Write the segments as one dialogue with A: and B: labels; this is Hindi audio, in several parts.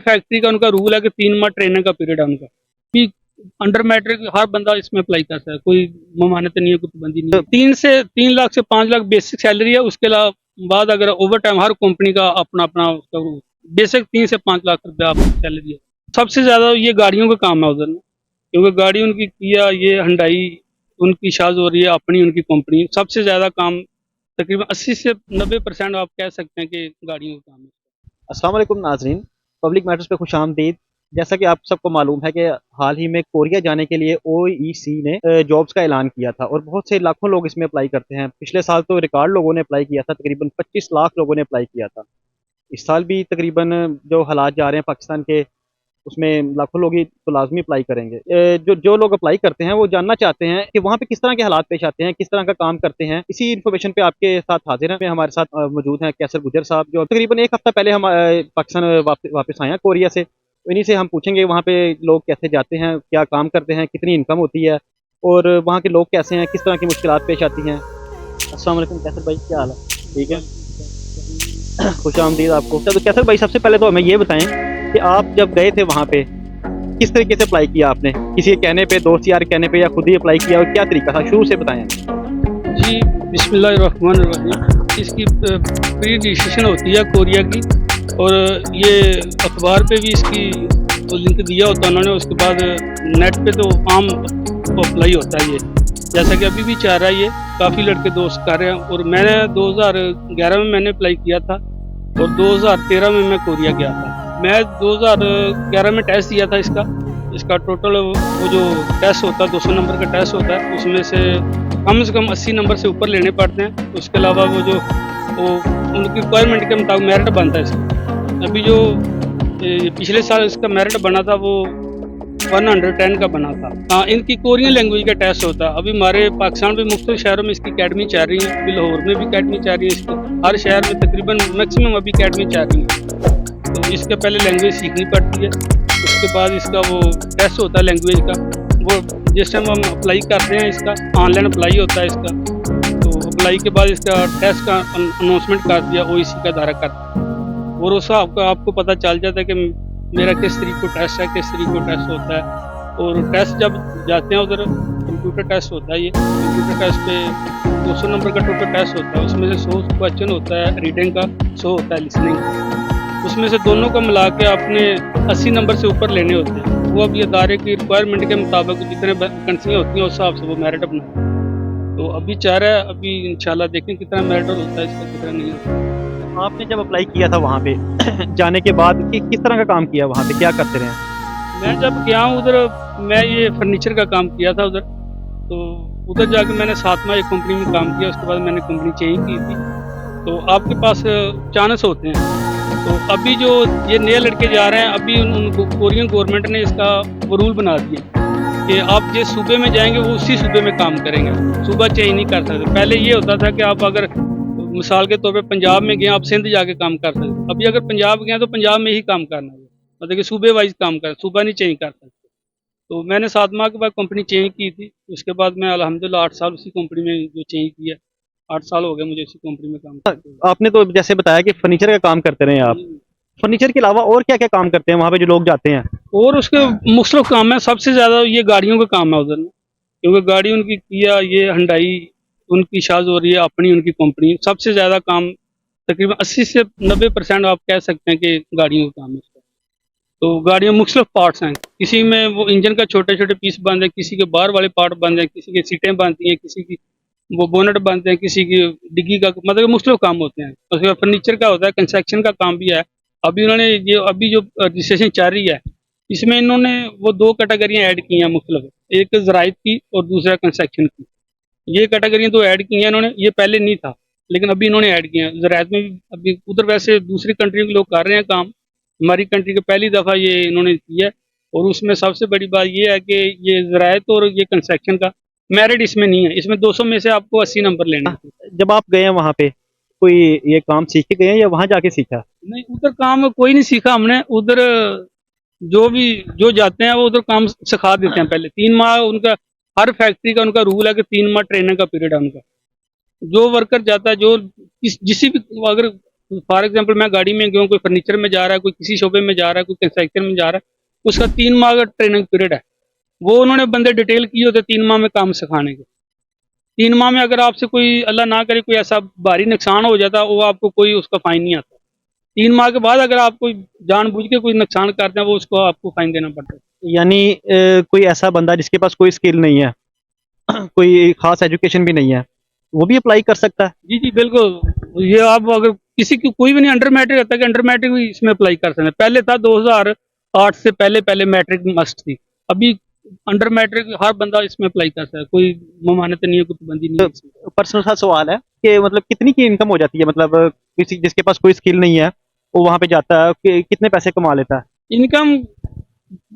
A: फैक्ट्री का उनका रूल है कि 3 माह ट्रेनिंग का पीरियड है उनका कि अंडर मैट्रिक हर बंदा इसमें अप्लाई कर सकता है, कोई ममानत नहीं है, कोई पाबंदी नहीं है। 3 से 5 लाख बेसिक सैलरी है। उसके अलावा बाद अगर ओवर टाइम, हर कंपनी का अपना अपना उसका बेसिक 3 से 5 लाख रुपया आपकी सैलरी है। सबसे ज्यादा ये गाड़ियों का काम है उधर में, क्योंकि गाड़ी उनकी किया, ये हंडाई उनकी शाज हो रही है, अपनी उनकी कंपनी। सबसे ज्यादा काम तकरीबन 80 से 90% आप कह सकते हैं कि गाड़ियों का काम है।
B: अस्सलाम वालेकुम नाजरीन, पब्लिक मैटर्स पे खुश आमदीद। जैसा कि आप सबको मालूम है कि हाल ही में कोरिया जाने के लिए ओईसी ने जॉब्स का ऐलान किया था और बहुत से लाखों लोग इसमें अप्लाई करते हैं। पिछले साल तो रिकॉर्ड लोगों ने अप्लाई किया था, तकरीबन 25 लाख लोगों ने अप्लाई किया था। इस साल भी तकरीबन जो हालात जा रहे हैं पाकिस्तान के, उसमें लाखों लोग ही तो लाजमी अप्लाई करेंगे। जो जो लोग अप्लाई करते हैं वो जानना चाहते हैं कि वहाँ पे किस तरह के हालात पेश आते हैं, किस तरह का काम करते हैं। इसी इन्फॉर्मेशन पे आपके साथ हाजिर हैं। हमारे साथ मौजूद हैं कैसर गुजर साहब, जो तकरीबन एक हफ्ता पहले हम पाकिस्तान वापस आए हैं कोरिया से। तो इन्हीं से हम पूछेंगे वहाँ पे लोग कैसे जाते हैं, क्या काम करते हैं, कितनी इनकम होती है और वहाँ के लोग कैसे हैं, किस तरह की मुश्किलात पेश आती हैं। अस्सलाम वालेकुम कैसर भाई, क्या हाल है? ठीक है, खुश आमदीद आपको। तो कैसर भाई, सबसे पहले तो हमें ये बताएं कि आप जब गए थे वहाँ पे किस तरीके से अप्लाई किया आपने? किसी के कहने पे, दोस्त यार कहने पे, या खुद ही अप्लाई किया, और क्या तरीका था? शुरू से बताएं।
A: जी, बिस्मिल्लाहिर्रहमानिर्रहीम। इसकी प्री रजिस्ट्रेशन होती है कोरिया की, और ये अखबार पे भी इसकी वो लिंक दिया होता है उन्होंने। उसके बाद नेट पे तो आम अप्लाई होता है ये, जैसा कि अभी भी चाह रहा है, ये काफ़ी लड़के दोस्त कर रहे हैं। और मैंने 2011 में मैंने अप्लाई किया था और 2013 में मैं कोरिया गया था। मैं 2011 में टेस्ट दिया था इसका टोटल वो जो टेस्ट होता है 200 नंबर का टेस्ट होता है, उसमें से कम 80 नंबर से ऊपर लेने पड़ते हैं। उसके अलावा वो उनकी रिक्वायरमेंट के मुताबिक मेरिट बनता है इसका। अभी जो पिछले साल इसका मेरिट बना था वो 110 का बना था। हाँ, इनकी कोरियन लैंग्वेज का टेस्ट होता है। अभी हमारे पाकिस्तान में मुख्तलिफ शहरों में इसकी अकेडमी चल रही है। अभी लाहौर में भी अकेडमी चल रही है इसकी, हर शहर में तकरीबन मैक्सिमम अभी अकेडमी चल रही है। तो इसके पहले लैंग्वेज सीखनी पड़ती है, उसके बाद इसका वो टेस्ट होता है लैंग्वेज का। वो जिस टाइम हम अप्लाई करते हैं, इसका ऑनलाइन अप्लाई होता है इसका। तो अप्लाई के बाद इसका टेस्ट का अनाउंसमेंट कर दिया ओईसी का दायरा कर, और उस आपको पता चल जाता है कि मेरा किस तरीके को टेस्ट है, किस तरीके को टेस्ट होता है। और टेस्ट जब जाते हैं उधर, कंप्यूटर टेस्ट होता है। ये कंप्यूटर टेस्ट पे 200 नंबर का टोटल टेस्ट होता है। उसमें से 100 क्वेश्चन होता है रीडिंग का, 100 होता है लिसनिंग। उसमें से दोनों को मिला के आपने 80 नंबर से ऊपर लेने होते हैं। वो अब ये दायरे की रिक्वायरमेंट के मुताबिक जितने वैकेंसियाँ होती हैं उस हिसाब से वो मेरिट अपना। तो अभी चाह रहा है, अभी इंशाल्लाह देखें कितना मेरिट होता है इसका, कितना नहीं होता है।
B: आपने जब अप्लाई किया था वहाँ पे जाने के बाद किस तरह का काम किया, वहाँ पे क्या करते रहे?
A: मैं जब गया हूँ उधर, मैं ये फर्नीचर का काम किया था उधर। तो उधर जाके मैंने 7 माह एक कंपनी में काम किया। उसके बाद मैंने कंपनी चेंज की थी। तो आपके पास चांस होते हैं। तो अभी जो ये नए लड़के जा रहे हैं, अभी उनको कोरियन गवर्नमेंट ने इसका वो रूल बना दिया कि आप जिस सूबे में जाएंगे वो उसी सूबे में काम करेंगे, सूबा चेंज नहीं कर सकते। पहले ये होता था कि आप अगर मिसाल के तौर पे पंजाब में गए, आप सिंध जाके काम कर सकते। अभी अगर पंजाब गए तो पंजाब में ही काम करना है, मतलब कि सूबे वाइज काम कर, सूबा नहीं चेंज कर सकते। तो मैंने 7 माह के बाद कंपनी चेंज की थी। उसके बाद मैं अल्हम्दुलिल्लाह 8 साल उसी कंपनी में जो चेंज किया, 8 साल हो गए मुझे उसी कंपनी में काम करते हुए।
B: आपने तो जैसे बताया कि फर्नीचर का काम करते रहे आप, फर्नीचर के अलावा और क्या क्या काम करते हैं वहाँ पे जो लोग जाते हैं?
A: और उसके मुख्तलिफ काम है। सबसे ज़्यादा ये गाड़ियों का काम है उधर में, क्योंकि गाड़ी उनकी किया, ये हंडाई उनकी शाज हो रही है, अपनी उनकी कंपनी। सबसे ज़्यादा काम तकरीबन 80 से 90% आप कह सकते हैं कि गाड़ियों का काम है। तो गाड़ियों में मुख्तलिफ पार्ट्स हैं। किसी में वो इंजन का छोटे छोटे पीस बंद है, किसी के बाहर वाले पार्ट बंद हैं, किसी की सीटें बनती हैं, किसी की वो बोनट बनते हैं, किसी की डिग्गी का, मतलब मुख्तलिफ काम होते हैं। उसके बाद फर्नीचर का होता है, कंस्ट्रक्शन का काम भी है। अभी उन्होंने ये अभी जो रजिस्ट्रेशन चल रही है, इसमें इन्होंने वो 2 कैटेगरियाँ ऐड की हैं मुख्तलिफ, एक ज़राइत की और दूसरा कंस्ट्रक्शन की। ये कैटेगरियाँ तो ऐड की हैं इन्होंने, ये पहले नहीं था लेकिन अभी इन्होंने ऐड किया है। ज़राइत में भी अभी उधर वैसे दूसरी कंट्री के लोग कर रहे हैं काम, हमारी कंट्री के पहली दफ़ा ये इन्होंने किया है। और उसमें सबसे बड़ी बात ये है कि ये ज़राइत और ये कंस्ट्रक्शन का मेरिट इसमें नहीं है। इसमें 200 में से आपको 80 नंबर लेने हैं।
B: जब आप गए हैं वहाँ पे, कोई ये काम सीख के गए हैं या वहाँ जाके सीखा?
A: नहीं, उधर काम कोई नहीं सीखा हमने। उधर जो जाते हैं वो उधर काम सिखा देते हैं पहले। 3 माह उनका, हर फैक्ट्री का उनका रूल है कि 3 माह ट्रेनिंग का पीरियड है उनका। जो वर्कर जाता है, जो जिसी भी, अगर फॉर एग्जांपल मैं गाड़ी में गया हूँ, कोई फर्नीचर में जा रहा है, कोई किसी शोबे में जा रहा है, कोई कंस्ट्रक्शन में जा रहा है, उसका 3 माह का ट्रेनिंग पीरियड है। वो उन्होंने बंदे डिटेल किए होते 3 माह में काम सिखाने के। 3 माह में अगर आपसे कोई अल्लाह ना करे कोई ऐसा भारी नुकसान हो जाता, वो आपको कोई उसका फाइन नहीं आता। 3 माह के बाद अगर आप कोई जानबूझ के कोई नुकसान करते हैं, वो उसको आपको फाइन देना पड़ता है।
B: यानी कोई ऐसा बंदा जिसके पास कोई स्किल नहीं है, कोई खास एजुकेशन भी नहीं है, वो भी अप्लाई कर सकता है?
A: जी जी बिल्कुल। ये आप अगर किसी की कोई भी नहीं अंडर मैट्रिक रहता, कि अंडर मैट्रिक भी इसमें अप्लाई कर सकते हैं। पहले था 2008 से पहले पहले मैट्रिक मस्ट थी। अभी अंडर मैट्रिक हर बंदा इसमें अप्लाई कर सकता है, कोई ममानत नहीं है, कोई पाबंदी नहीं है इसमें।
B: पर्सनल सा सवाल है कि मतलब कितनी की इनकम हो जाती है, मतलब किसी जिसके पास कोई स्किल नहीं है वो वहां पे जाता है कि कितने पैसे कमा लेता है?
A: इनकम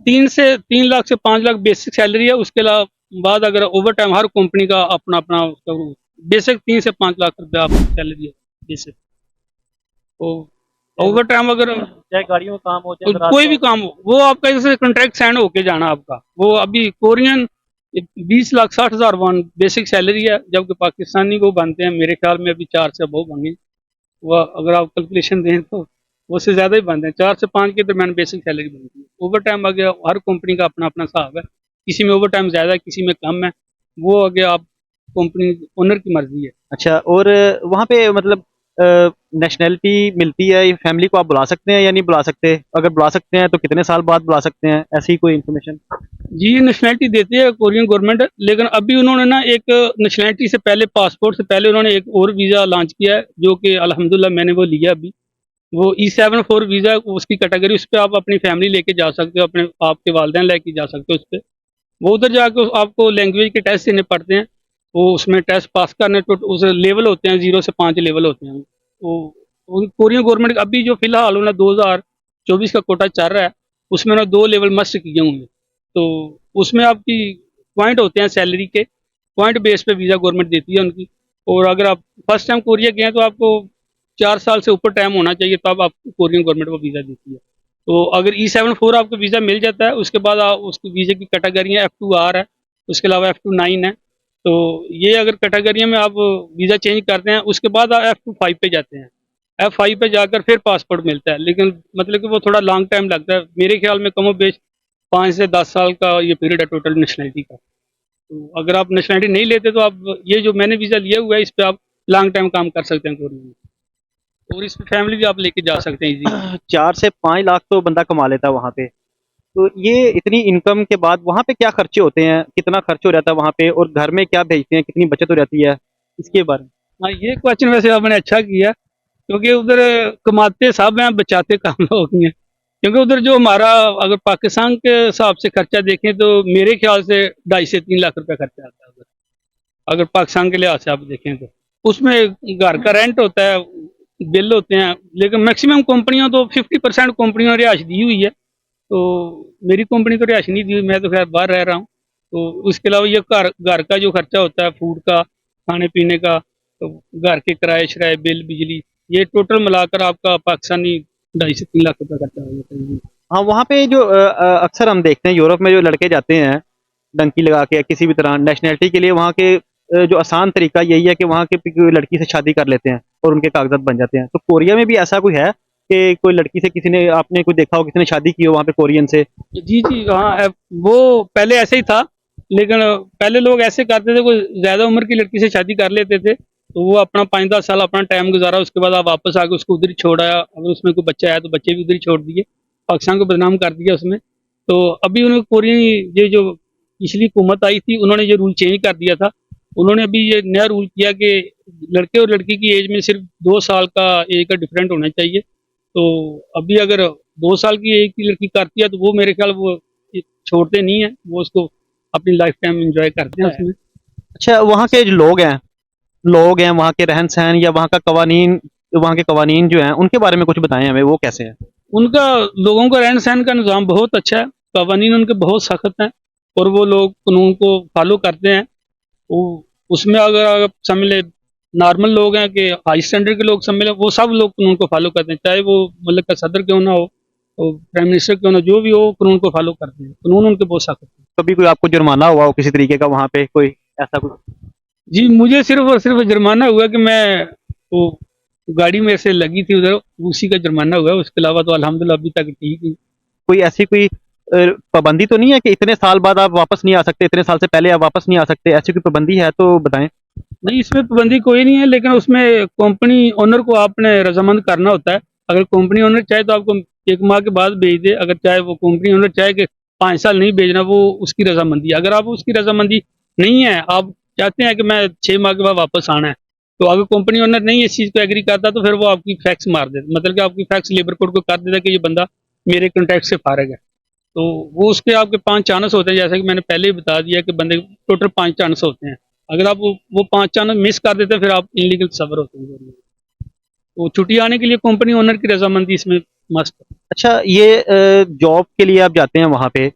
A: 3 लाख से 5 लाख बेसिक सैलरी है। उसके अलावा बाद अगर ओवर टाइम, हर कंपनी का अपना अपना उसका बेसिक 3 से 5 लाख रुपया आपकी सैलरी है बेसिक। तो ओवर टाइम अगर
B: चाहे गाड़ियों का काम हो चाहे रात
A: कोई
B: का
A: भी काम हो, वो आपका जैसे कॉन्ट्रैक्ट साइन होके जाना आपका। वो अभी कोरियन 20 लाख 60 हजार वन बेसिक सैलरी है, जबकि पाकिस्तानी को बनते हैं मेरे ख्याल में अभी 4 से बहुत बने। वह अगर आप कैलकुलेशन दें तो वो से ज़्यादा ही बनते हैं, 4 से 5 के दरमियान बेसिक सैलरी बनती है। ओवर टाइम आ गया, हर कंपनी का अपना अपना हिसाब है, किसी में ओवर टाइम ज़्यादा है, किसी में कम है। वो आ गया आप कंपनी ओनर की मर्जी है।
B: अच्छा, और वहाँ पे मतलब नेशनैलिटी मिलती है, ये फैमिली को आप बुला सकते हैं या नहीं बुला सकते? अगर बुला सकते हैं तो कितने साल बाद बुला सकते हैं, ऐसी कोई इन्फॉर्मेशन?
A: जी नेशनैलिटी देती है कोरियन गवर्नमेंट, लेकिन अभी उन्होंने ना एक नेशनैलिटी से पहले, पासपोर्ट से पहले उन्होंने एक और वीज़ा लॉन्च किया है, जो कि अल्हम्दुलिल्लाह मैंने वो लिया अभी। वो E74 वीज़ा, उसकी कैटेगरी, उस पर आप अपनी फैमिली लेके जा सकते हो, अपने आपके वालिदैन लेके जा सकते हो उस पर। वो उधर जाके आपको लैंग्वेज के टेस्ट देने पड़ते हैं। वो उसमें टेस्ट पास करने तो उस लेवल होते हैं, 0 से 5 लेवल होते हैं। वो कोरियन गवर्नमेंट अभी जो फिलहाल उन्होंने 2024 का कोटा चल रहा है, उसमें उन्होंने 2 लेवल मस्ट किए हुए हैं। तो उसमें आपकी पॉइंट होते हैं सैलरी के, पॉइंट बेस पे वीज़ा गवर्नमेंट देती है उनकी। और अगर आप फर्स्ट टाइम कोरिया गए हैं तो आपको 4 साल से ऊपर टाइम होना चाहिए, तब आपको कोरियन गवर्नमेंट वो वीज़ा देती है। तो अगर E74 आपको वीज़ा मिल जाता है, उसके बाद आप उसकी वीज़े की कैटेगरी है F2R है, उसके अलावा F29 है। तो ये अगर कैटेगरी में आप वीज़ा चेंज करते हैं, उसके बाद आप F25 पे जाते हैं। F5 पे जाकर फिर पासपोर्ट मिलता है, लेकिन मतलब कि वो थोड़ा लॉन्ग टाइम लगता है। मेरे ख्याल में कमोबेश 5 से 10 साल का ये पीरियड है टोटल नेशनैलिटी का। तो अगर आप नेशनैलिटी नहीं लेते तो आप ये जो मैंने वीज़ा लिया हुआ है, इस पे आप लॉन्ग टाइम काम कर सकते हैं कोरिया में, और इस पे फैमिली भी आप लेके जा सकते हैं इजीली।
B: 4 से 5 लाख तो बंदा कमा लेता है वहाँ पे। तो ये इतनी इनकम के बाद वहाँ पे क्या खर्चे होते हैं, कितना खर्च हो जाता है वहाँ पे, और घर में क्या भेजते हैं, कितनी बचत हो जाती है, इसके बारे में?
A: हाँ, ये क्वेश्चन वैसे आपने अच्छा किया, क्योंकि उधर कमाते सब हैं, बचाते कम लोग ही हैं। क्योंकि उधर जो हमारा, अगर पाकिस्तान के हिसाब से खर्चा देखें तो मेरे ख्याल से 2.5 से 3 लाख रुपया खर्चा आता है उधर, अगर पाकिस्तान के लिहाज से आप देखें तो। उसमें घर का रेंट होता है, बिल होते हैं, लेकिन मैक्सिमम कंपनियां तो 50% कंपनियों ने रिहाइश दी हुई है। तो मेरी कंपनी तो रिहाइश नहीं दी हुई, मैं तो खैर बाहर रह रहा हूँ। तो उसके अलावा ये घर घर का जो खर्चा होता है, फूड का, खाने पीने का, तो घर के किराए शराए, बिल, बिजली, ये टोटल मिलाकर आपका पाकिस्तानी 2.5 से 3 लाख रुपया खर्चा हो जाता है।
B: हाँ, वहाँ पे जो अक्सर हम देखते हैं यूरोप में जो लड़के जाते हैं डंकी लगा के किसी भी तरह नेशनैलिटी के लिए, वहाँ के जो आसान तरीका यही है कि वहाँ के कोई लड़की से शादी कर लेते हैं और उनके कागजात बन जाते हैं। तो कोरिया में भी ऐसा कोई है कि कोई लड़की से किसी ने, आपने कोई देखा हो किसी ने शादी की हो वहाँ पे कोरियन से?
A: जी जी हाँ, वो पहले ऐसे ही था, लेकिन पहले लोग ऐसे करते थे, कोई ज़्यादा उम्र की लड़की से शादी कर लेते थे, तो वो अपना 5-10 साल अपना टाइम गुजारा, उसके बाद आप वापस आके उसको उधर ही छोड़ आया। अगर उसमें कोई बच्चा आया तो बच्चे भी उधर ही छोड़ दिए, पाकिस्तान को बदनाम कर दिया उसमें। तो अभी उन्होंने कोरियन, ये जो पिछली हुकूमत आई थी, उन्होंने ये रूल चेंज कर दिया था। उन्होंने अभी ये नया रूल किया कि लड़के और लड़की की एज में सिर्फ 2 साल का एज का डिफरेंट होना चाहिए। तो अभी अगर 2 साल की एज की लड़की करती है तो वो मेरे ख्याल वो छोड़ते नहीं है, वो उसको अपनी लाइफ टाइम एंजॉय करते हैं उसमें।
B: अच्छा, वहाँ के जो लोग हैं वहाँ के रहन सहन या वहाँ के कवानीन जो हैं उनके बारे में कुछ बताएं हमें, वो कैसे हैं?
A: उनका, लोगों का रहन सहन का निज़ाम बहुत अच्छा है, कवानीन उनके बहुत सख्त हैं, और वो लोग कानून को फॉलो करते हैं। वो उसमें अगर आप समझ लें, नॉर्मल लोग हैं कि हाई स्टैंडर्ड के लोग समझ लें, वो सब लोग कानून को फॉलो करते हैं, चाहे वो मुल्क का सदर क्यों ना हो, और प्राइम मिनिस्टर क्यों ना, जो भी हो, कानून को फॉलो करते हैं। कानून उनके बहुत सख्त है।
B: कभी कोई आपको जुर्माना हुआ हो किसी तरीके का वहाँ पे, कोई ऐसा कुछ?
A: जी मुझे सिर्फ और सिर्फ जुर्माना हुआ कि मैं वो गाड़ी में से लगी थी उधर, उसी का जुर्माना हुआ, उसके अलावा तो अल्हम्दुलिल्लाह अभी तक ठीक ही।
B: कोई ऐसी कोई पाबंदी तो नहीं है कि इतने साल बाद आप वापस नहीं आ सकते, इतने साल से पहले आप वापस नहीं आ सकते, ऐसी कोई पाबंदी है तो बताएं।
A: नहीं, इसमें पाबंदी कोई नहीं है, लेकिन उसमें कंपनी ओनर को आपने रजामंद करना होता है। अगर कंपनी ओनर चाहे तो आपको 1 माह के बाद भेज दे, अगर चाहे वो कंपनी ओनर चाहे कि 5 साल नहीं भेजना, वो उसकी रजामंदी है। अगर आप उसकी रजामंदी नहीं है, आप चाहते हैं कि मैं 6 माह के बाद वापस आना है, तो अगर कंपनी ओनर नहीं इस चीज़ को एग्री करता तो फिर वो आपकी फैक्स मार देता, मतलब कि आपकी फैक्स लेबर कोड को कर देता कि ये बंदा मेरे कॉन्ट्रैक्ट से फारिग है। तो वो उसके आपके 5 चांस होते हैं, जैसा कि मैंने पहले ही बता दिया कि बंदे टोटल 5 चांस होते हैं। अगर आप वो 5 चांस मिस कर देते हैं, फिर आप इनलीगल सफर होते हैं। तो छुट्टी आने के लिए कंपनी ओनर की रजामंदी इसमें मस्ट है।
B: अच्छा, ये जॉब के लिए आप जाते हैं वहाँ पे,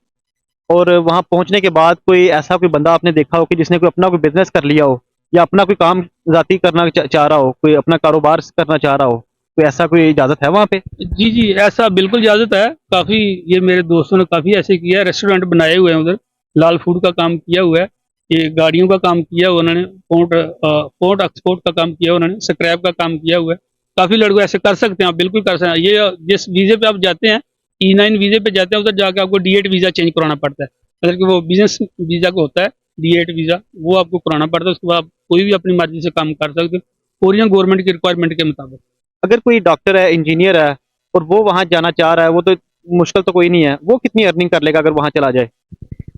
B: और वहाँ पहुँचने के बाद कोई ऐसा कोई बंदा आपने देखा हो कि जिसने कोई अपना कोई बिजनेस कर लिया हो, या अपना कोई काम ज़ाती करना चाह रहा हो, कोई अपना कारोबार करना चाह रहा हो, कोई ऐसा कोई इजाज़त है वहाँ पे?
A: जी, जी, ऐसा बिल्कुल इजाज़त है। काफ़ी ये मेरे दोस्तों ने काफ़ी ऐसे किया है, रेस्टोरेंट बनाए हुए हैं उधर, लाल फूड का काम किया हुआ है, ये गाड़ियों का काम किया हुआ उन्होंने, पोर्ट एक्सपोर्ट का काम किया उन्होंने, स्क्रैप का काम किया हुआ है। काफ़ी लड़के ऐसे कर सकते हैं, आप बिल्कुल कर सकते हैं। ये जिस वीज़े पे आप जाते हैं, E9 वीज़े पे जाते हैं, उधर जाके आपको D8 वीज़ा चेंज कराना पड़ता है। मतलब कि वो बिज़नेस वीज़ा का होता है, D8 वीज़ा, वो आपको कराना पड़ता है। उसके बाद आप कोई भी अपनी मर्ज़ी से काम कर सकते हो, कोरियन गवर्नमेंट की रिक्वायरमेंट के मुताबिक।
B: अगर कोई डॉक्टर है, इंजीनियर है, और वो वहाँ जाना चाह रहा है, वो तो मुश्किल तो कोई नहीं है, वो कितनी अर्निंग कर लेगा अगर वहाँ चला जाए?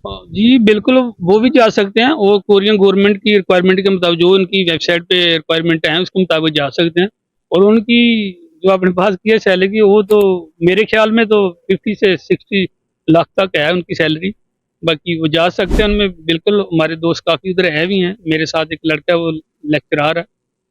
A: जी, बिल्कुल, वो भी जा सकते हैं। वो कोरियन गवर्नमेंट की रिक्वायरमेंट के मुताबिक, जो उनकी वेबसाइट पे रिक्वायरमेंट है, उसके मुताबिक जा सकते हैं। और उनकी जो आपने बात की है सैलरी की, वो तो मेरे ख्याल में तो 50 से 60 लाख तक है उनकी सैलरी। बाकी वो जा सकते हैं उनमें, बिल्कुल। हमारे दोस्त काफ़ी उधर है भी हैं। मेरे साथ एक लड़का है, वो लेक्चरार है,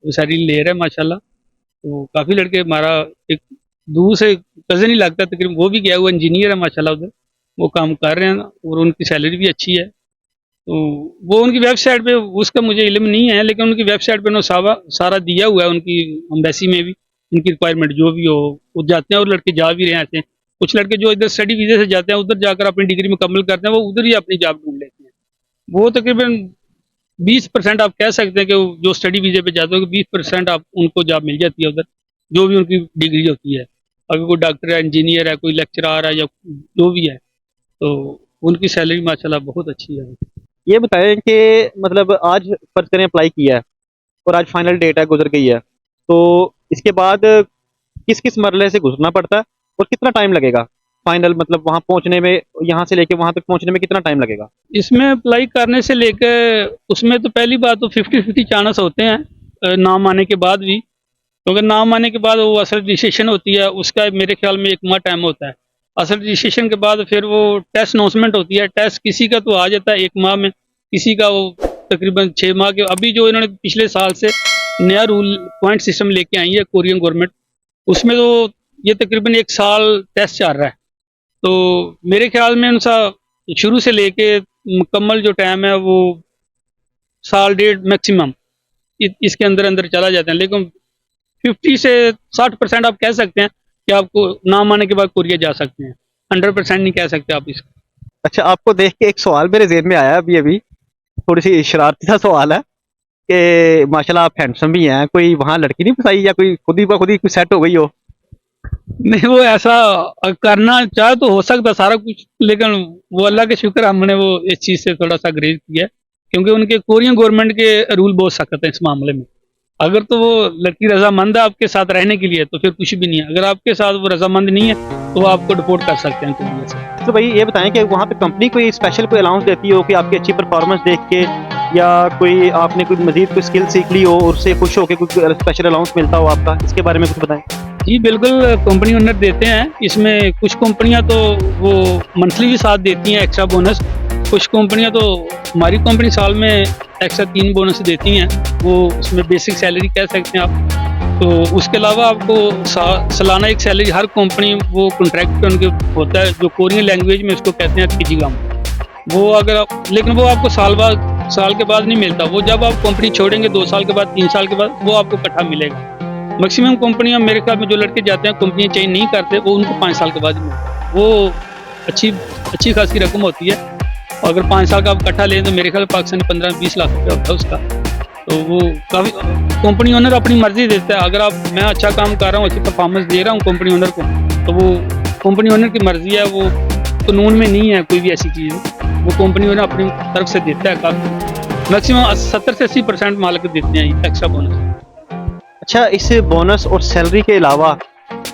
A: वो सैलरी ले रहा है माशाल्लाह। तो काफ़ी लड़के, हमारा एक दूर से कज़न ही लगता है तकरीबन, वो भी गया हुआ इंजीनियर है माशाल्लाह उधर, वो काम कर रहे हैं और उनकी सैलरी भी अच्छी है। तो वो उनकी वेबसाइट पे, उसका मुझे इल्म नहीं है, लेकिन उनकी वेबसाइट पे उन्होंने सारा दिया हुआ है, उनकी एम्बेसी में भी उनकी रिक्वायरमेंट जो भी हो, वो जाते हैं और लड़के जा भी रहे हैं ऐसे। कुछ लड़के जो इधर स्टडी वीज़े से जाते हैं, उधर जाकर अपनी डिग्री मुकम्मल करते हैं, वो उधर ही अपनी जॉब ढूँढ लेते हैं। वो तकरीबन 20% आप कह सकते हैं कि जो स्टडी वीज़े पे जाते हो, 20% आप उनको जॉब मिल जाती है उधर, जो भी उनकी डिग्री होती है। अगर कोई डॉक्टर है, इंजीनियर है, कोई लेक्चरार है, या जो भी है, तो उनकी सैलरी माशाल्लाह बहुत अच्छी है।
B: ये बताएं कि मतलब आज फर्ज करें अप्लाई किया है, और आज फाइनल डेट है, गुजर गई है, तो इसके बाद किस किस मरहले से गुजरना पड़ता है, और कितना टाइम लगेगा फाइनल, मतलब वहाँ पहुँचने में, यहाँ से लेके वहाँ तक पहुँचने में कितना टाइम लगेगा?
A: इसमें अप्लाई करने से लेकर उसमें तो पहली बात तो 50-50 चांस होते हैं, नाम आने के बाद भी। तो अगर नाम आने के बाद वो असल रजिस्ट्रेशन होती है, उसका मेरे ख्याल में 1 माह टाइम होता है। असल रजिस्ट्रेशन के बाद फिर वो टेस्ट अनाउंसमेंट होती है। टेस्ट किसी का तो आ जाता है 1 माह में, किसी का वो तकरीबन 6 माह के। अभी जो इन्होंने पिछले साल से नया रूल पॉइंट सिस्टम लेके आई है कोरियन गवर्नमेंट, उसमें तो ये तकरीबन 1 साल टेस्ट चल रहा है। तो मेरे ख्याल में उनसा शुरू से लेके मुकम्मल जो टाइम है, वो साल डेढ़ मैक्सिमम इसके अंदर अंदर चला जाता है। लेकिन 50 से 60% आप कह सकते हैं कि आपको नाम आने के बाद कोरिया जा सकते हैं। 100% नहीं कह सकते आप इसको।
B: अच्छा, आपको देख के एक सवाल मेरे ज़हन में आया अभी अभी, थोड़ी सी शरारती सा सवाल है कि माशाल्लाह आप हैंडसम भी हैं, कोई वहाँ लड़की नहीं फंसाई, या कोई खुद ही ब खुद ही कोई सेट हो गई हो?
A: नहीं, वो ऐसा करना चाहे तो हो सकता सारा कुछ, लेकिन वो अल्लाह के शुक्र हमने वो इस चीज़ से थोड़ा सा ग्रेज किया है, क्योंकि उनके कोरियन गवर्नमेंट के रूल बहुत सख्त हैं इस मामले में। अगर तो वो लड़की रजामंद है आपके साथ रहने के लिए, तो फिर कुछ भी नहीं है। अगर आपके साथ वो रजामंद नहीं है, तो वो आपको डिपोर्ट कर सकते हैं कोरिया से।
B: तो भाई ये बताएं कि वहाँ पे कंपनी कोई स्पेशल कोई अलाउंस देती हो कि आपकी अच्छी परफॉर्मेंस देख के, या कोई आपने कोई मजीद कोई स्किल सीख ली हो और उससे खुश हो के कोई स्पेशल अलाउंस मिलता हो आपका, इसके बारे में कुछ बताएं।
A: जी, बिल्कुल, कंपनी ओनर देते हैं। इसमें कुछ कंपनियां तो वो मंथली भी साथ देती हैं एक्स्ट्रा बोनस। कुछ कंपनियां तो, हमारी कंपनी साल में एक्स्ट्रा 3 बोनस देती हैं, वो उसमें बेसिक सैलरी कह सकते हैं आप। तो उसके अलावा आपको सालाना एक सैलरी हर कंपनी, वो कॉन्ट्रैक्ट पे उनके होता है, जो कोरियन लैंग्वेज में उसको कहते हैं किजिगाम। वो अगर आप, लेकिन वो आपको साल के बाद नहीं मिलता। वो जब आप कंपनी छोड़ेंगे 2 साल के बाद, 3 साल के बाद, वो आपको इकट्ठा मिलेगा। मैक्सिमम कंपनियां, मेरे ख्याल में जो लड़के जाते हैं कंपनियां चेंज नहीं करते, वो उनको 5 साल के बाद ही मिलता है। वो अच्छी खासी रकम होती है। और अगर 5 साल का आप इकट्ठा लें, तो मेरे ख्याल में पाकिस्तानी 15-20 लाख रुपया होता है उसका। तो वो काफ़ी कंपनी ओनर अपनी मर्जी देता है। अगर आप मैं अच्छा काम कर रहा हूँ, अच्छी परफॉर्मेंस दे रहा हूँ कंपनी ओनर को, तो वो कंपनी ओनर की मर्जी है, वो कानून में नहीं है कोई भी ऐसी चीज़। वो कंपनी ओनर अपनी तरफ से देता है, काफ़ी मैक्सिमम 70 से 80% मालिक देते हैं एक्स्ट्रा बोनस।
B: अच्छा, इस बोनस और सैलरी के अलावा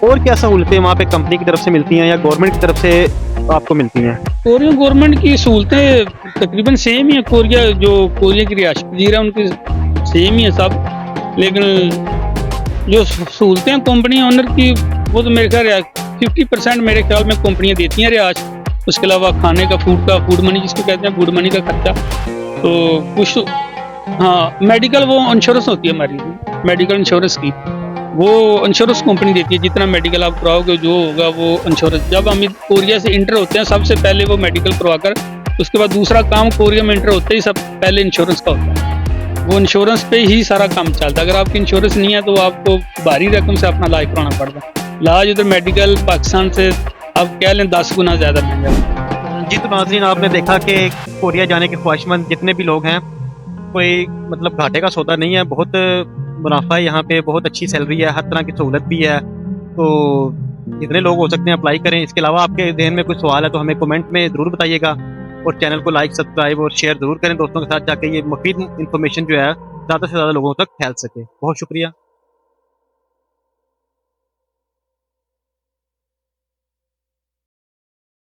B: और क्या सहूलतें वहाँ पे कंपनी की तरफ से मिलती हैं या गवर्नमेंट की तरफ से आपको मिलती हैं?
A: कोरिया गवर्नमेंट की सहूलतें तकरीबन सेम ही है। कोरिया की रिहायशी पजीर है उनकी सेम ही है सब, लेकिन जो सहूलतें कंपनी ओनर की वो तो मेरे ख्याल 50% मेरे ख्याल में कंपनियां देती हैं रिहायश। उसके अलावा खाने का फूड मनी जिसको कहते हैं, फूड मनी का खर्चा तो कुछ। हाँ, मेडिकल वो इंश्योरेंस होती है हमारी, मेडिकल इंश्योरेंस की वो इंश्योरेंस कंपनी देती है। जितना मेडिकल आप कराओगे जो होगा वो इंश्योरेंस। जब हम कोरिया से इंटर होते हैं सबसे पहले वो मेडिकल करवाकर, उसके बाद दूसरा काम कोरिया में इंटर होते ही सब पहले इंश्योरेंस का होता है। वो इंश्योरेंस पे ही सारा काम चलता है। अगर आपकी इंश्योरेंस नहीं है तो आपको भारी रकम से अपना इलाज कराना पड़ता है। इलाज उधर मेडिकल पाकिस्तान से आप कह लें 10 गुना ज़्यादा महंगा है।
B: जी, तो नाज़रीन, आपने देखा कि कोरिया जाने के ख्वाहिशमंद जितने भी लोग हैं, कोई मतलब घाटे का सौदा नहीं है, बहुत मुनाफा है यहाँ पे, बहुत अच्छी सैलरी है, हर तरह की सहूलत भी है। तो जितने लोग हो सकते हैं अप्लाई करें। इसके अलावा आपके जहन में कोई सवाल है तो हमें कमेंट में ज़रूर बताइएगा, और चैनल को लाइक, सब्सक्राइब और शेयर ज़रूर करें दोस्तों के साथ, ताकि ये मुफीद इन्फॉर्मेशन जो है ज़्यादा से ज़्यादा लोगों तक फैल सके। बहुत शुक्रिया।